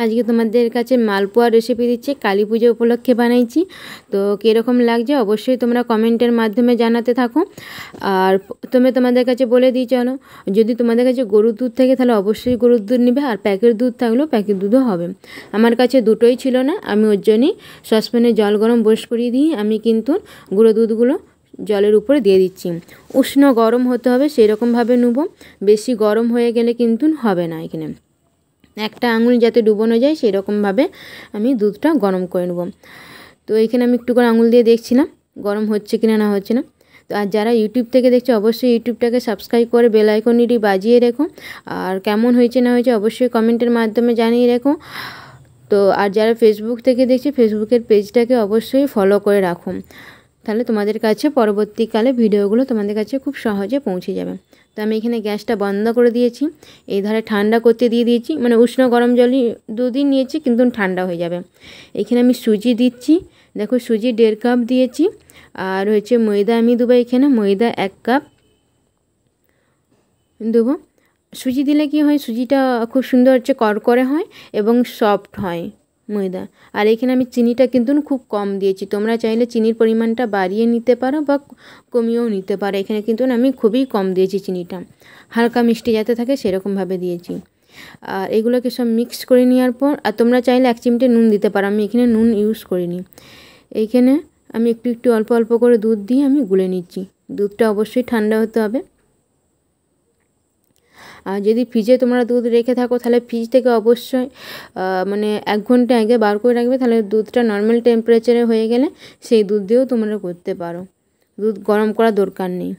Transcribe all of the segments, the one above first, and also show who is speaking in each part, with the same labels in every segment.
Speaker 1: আজকে তোমাদের কাছে মালপোয়া রেসিপি দিচ্ছি, কালী পুজো উপলক্ষে বানাইছি। তো কীরকম লাগছে অবশ্যই তোমরা কমেন্টের মাধ্যমে জানাতে থাকো। আর তোমাদের কাছে বলে দিই, চলো, যদি তোমাদের কাছে গরুর দুধ থাকে তাহলে অবশ্যই গরুর দুধ নেবে, আর প্যাকেট দুধ থাকলেও প্যাকেট দুধও হবে। আমার কাছে দুটোই ছিল না, আমি ওর জন্যই সসপ্যানে জল গরম বস করিয়ে দিই। আমি কিন্তু গুঁড়ো দুধগুলো জলের উপরে দিয়ে দিচ্ছি। উষ্ণ গরম হতে হবে, সেরকমভাবে নেবো। বেশি গরম হয়ে গেলে কিন্তু হবে না। এখানে একটা আঙুল যাতে ডুবোনো যায় সেরকমভাবে আমি দুধটা গরম করে নেব। তো এইখানে আমি একটু করে আঙুল দিয়ে দেখছিলাম গরম হচ্ছে কিনা না হচ্ছে না। তো আর যারা ইউটিউব থেকে দেখছো অবশ্যই ইউটিউবটাকে সাবস্ক্রাইব করে বেল আইকনটি বাজিয়ে রেখো। আর কেমন হয়েছে না হয়েছে অবশ্যই কমেন্টের মাধ্যমে জানিয়ে রেখো। তো আর যারা ফেসবুক থেকে দেখছে ফেসবুকের পেজটাকে অবশ্যই ফলো করে রাখো, তাহলে তোমাদের কাছে পরবর্তীকালে ভিডিওগুলো তোমাদের কাছে খুব সহজে পৌঁছে যাবে। তো আমি এখানে গ্যাসটা বন্ধ করে দিয়েছি, এই ধারে ঠান্ডা করতে দিয়ে দিয়েছি, মানে উষ্ণ গরম জলই দুদিন নিয়েছি কিন্তু ঠান্ডা হয়ে যাবে। এখানে আমি সুজি দিচ্ছি, দেখো সুজি 1.5 কাপ দিয়েছি। আর হচ্ছে ময়দা আমি দেবো, এখানে ময়দা 1 কাপ দেবো। সুজি দিলে কি হয়, সুজিটা খুব সুন্দর হচ্ছে করকরে হয় এবং সফট হয় ময়দা। আর এখানে আমি চিনিটা কিন্তু খুব কম দিয়েছি, তোমরা চাইলে চিনির পরিমাণটা বাড়িয়ে নিতে পারো বা কমিয়েও নিতে পারো। এখানে কিন্তু আমি খুবই কম দিয়েছি চিনিটা, হালকা মিষ্টি যাতে থাকে সেরকমভাবে দিয়েছি। আর এগুলোকে সব মিক্স করে নেওয়ার পর, আর তোমরা চাইলে 1 চিমটে নুন দিতে পারো, আমি এখানে নুন ইউজ করিনি। এইখানে আমি একটু অল্প অল্প করে দুধ দিয়ে আমি গুলে নিচ্ছি। দুধটা অবশ্যই ঠান্ডা হতে হবে। আর যদি ফ্রিজে তোমরা দুধ রেখে থাকো তাহলে ফ্রিজ থেকে অবশ্যই মানে 1 ঘন্টা আগে বার করে রাখবে, তাহলে দুধটা নর্মাল টেম্পারেচারে হয়ে গেলে সেই দুধ দিয়েও তোমরা করতে পারো, দুধ গরম করার দরকার নেই।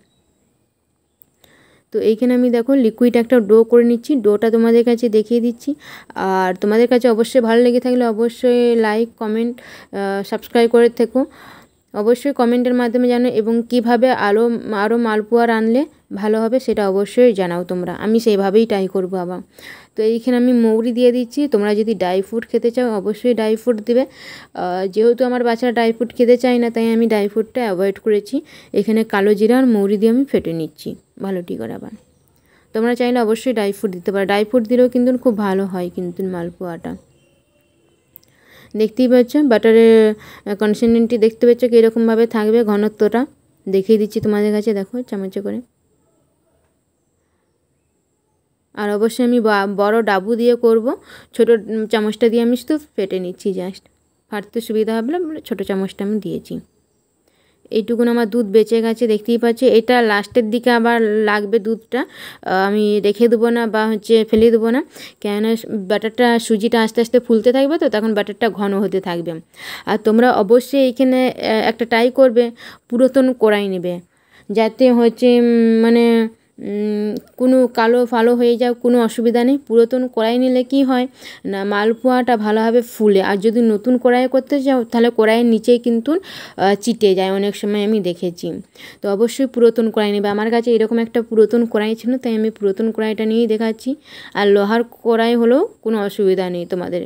Speaker 1: তো এইখানে আমি দেখো লিকুইড একটা ডো করে নিচ্ছি, ডোটা তোমাদের কাছে দেখিয়ে দিচ্ছি। আর তোমাদের কাছে অবশ্যই ভালো লেগে থাকলে অবশ্যই লাইক কমেন্ট সাবস্ক্রাইব করে থেকো। অবশ্যই কমেন্টের মাধ্যমে জানো, এবং কীভাবে আরও মালপোয়া রাঁধলে ভালো হবে সেটা অবশ্যই জানাও তোমরা, আমি সেইভাবেই ট্রাই করবো আবার। তো এইখানে আমি মৌরি দিয়ে দিচ্ছি, তোমরা যদি ড্রাই ফ্রুট খেতে চাও অবশ্যই ড্রাই ফ্রুট দেবে। যেহেতু আমার বাচ্চারা ড্রাই ফ্রুট খেতে চায় না তাই আমি ড্রাই ফ্রুটটা অ্যাভয়েড করেছি। এখানে কালো জিরা আর মৌরি দিয়ে আমি ফেটে নিচ্ছি ভালোটি করে। আবার তোমরা চাইলে অবশ্যই ড্রাই ফ্রুট দিতে পারো, ড্রাই ফ্রুট দিলেও কিন্তু খুব ভালো হয় কিন্তু মালপোয়াটা। দেখতেই পাচ্ছ বাটারের কনসিস্টেন্সি, দেখতে পাচ্ছ কীরকমভাবে থাকবে, ঘনত্বটা দেখিয়ে দিচ্ছি তোমাদের কাছে, দেখো চামচে করে। আর অবশ্যই আমি বড় ডাবু দিয়ে করব, ছোট চামচটা দিয়ে আমি শুধু ফেটে নিচ্ছি, জাস্ট ফাটতে সুবিধা হবে বলে ছোটো চামচটা আমি দিয়েছি। এইটুকুন আমার দুধ বেঁচে গেছে, দেখতেই পাচ্ছি। এটা লাস্টের দিকে আবার লাগবে দুধটা, আমি রেখে দেবো না বা ফেলে দেবো না, কেননা ব্যাটারটা সুজিটা আস্তে আস্তে ফুলতে থাকবে, তো তখন ব্যাটারটা ঘন হতে থাকবে। আর তোমরা অবশ্যই এইখানে একটা ট্রাই করবে, পুরাতন কড়াই নেবে, যাতে মানে কোনো কালো ফালো হয়ে যাও কোনো অসুবিধা নেই। পুরাতন কড়াই নিলে কি হয় না, মালপোয়াটা ভালোভাবে ফুলে। আর যদি নতুন কড়াইয়ে করতে যাও তাহলে কড়াইয়ের নিচেই কিন্তু চিটে যায় অনেক সময়, আমি দেখেছি। তো অবশ্যই পুরাতন কড়াই নেবে। আমার কাছে এরকম একটা পুরাতন কড়াই ছিল তাই আমি পুরাতন কড়াইটা নিয়েই দেখাচ্ছি। আর লোহার কড়াই হলেও কোনো অসুবিধা নেই তোমাদের।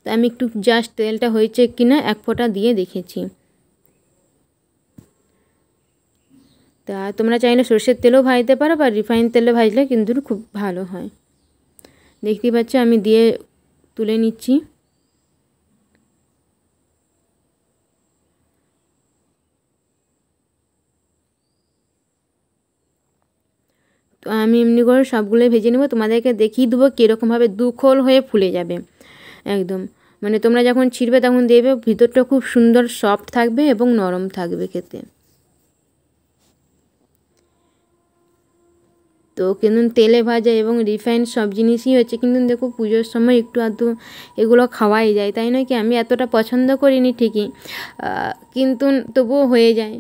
Speaker 1: তো আমি একটু জাস্ট তেলটা হয়েছে কিনা 1 ফোঁটা দিয়ে দেখেছি। তা তোমরা চাইলে সরষের তেলেও ভাজতে পারো বা রিফাইন তেলে ভাজলে কিন্তু খুব ভালো হয়। দেখতেই পাচ্ছ আমি দিয়ে তুলে নিচ্ছি। তো আমি এমনি করে সবগুলোই ভেজে নেব, তোমাদেরকে দেখিয়ে দেবো কীরকমভাবে দুখোল হয়ে ফুলে যাবে একদম। মানে তোমরা যখন ছিঁড়বে তখন দেখবে ভিতরটা খুব সুন্দর সফট থাকবে এবং নরম থাকবে খেতে। তো কিন্তু তেলে ভাজা এবং রিফাইন্ড সব জিনিসই হচ্ছে কিন্তু দেখো পুজোর সময় একটু আধটু এগুলো খাওয়াই যায়, তাই নয় কি? আমি এতটা পছন্দ করিনি ঠিকই, কিন্তু তবুও হয়ে যায়,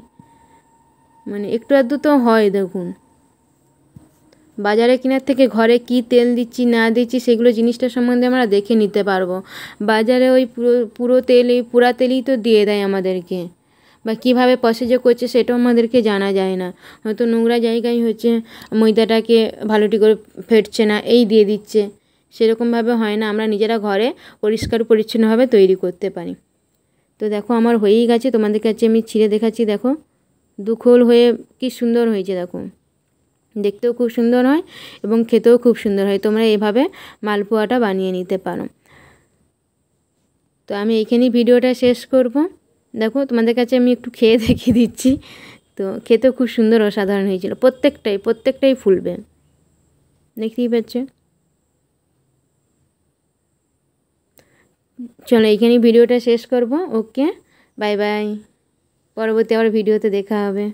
Speaker 1: মানে একটু আধটু তো হয়। দেখুন বাজারে কেনার থেকে ঘরে কি তেল দিচ্ছি না দিচ্ছি সেগুলো জিনিসটা সম্বন্ধে আমরা দেখে নিতে পারবো। বাজারে ওই পুরো পুরা তেলই তো দিয়ে দেয় আমাদেরকে, বা কীভাবে প্রসেস করছে সেটাও আমাদেরকে জানা যায় না। হয়তো নোংরা জায়গায় ময়দাটাকে ভালোটি করে ফেটছে না, এই দিয়ে দিচ্ছে, সেরকমভাবে হয় না। আমরা নিজেরা ঘরে পরিষ্কার পরিচ্ছন্নভাবে তৈরি করতে পারি। তো দেখো আমার হয়েই গেছে, তোমাদের কাছে আমি ছিঁড়ে দেখাচ্ছি। দেখো দুখোল হয়ে কি সুন্দর হয়েছে, দেখো দেখতেও খুব সুন্দর হয় এবং খেতেও খুব সুন্দর হয়। তোমরা এভাবে মালপোয়াটা বানিয়ে নিতে পারো। তো আমি এইখানেই ভিডিওটা শেষ করব। দেখো তোমাদের কাছে আমি একটু খেয়ে দেখিয়ে দিচ্ছি। তো খেতেও খুব সুন্দর অসাধারণ হয়েছিল, প্রত্যেকটাই ফুলবে, দেখতেই পাচ্ছ। চলো এইখানেই ভিডিওটা শেষ করব। ওকে, বাই বাই, পরবর্তী আবার ভিডিওতে দেখা হবে।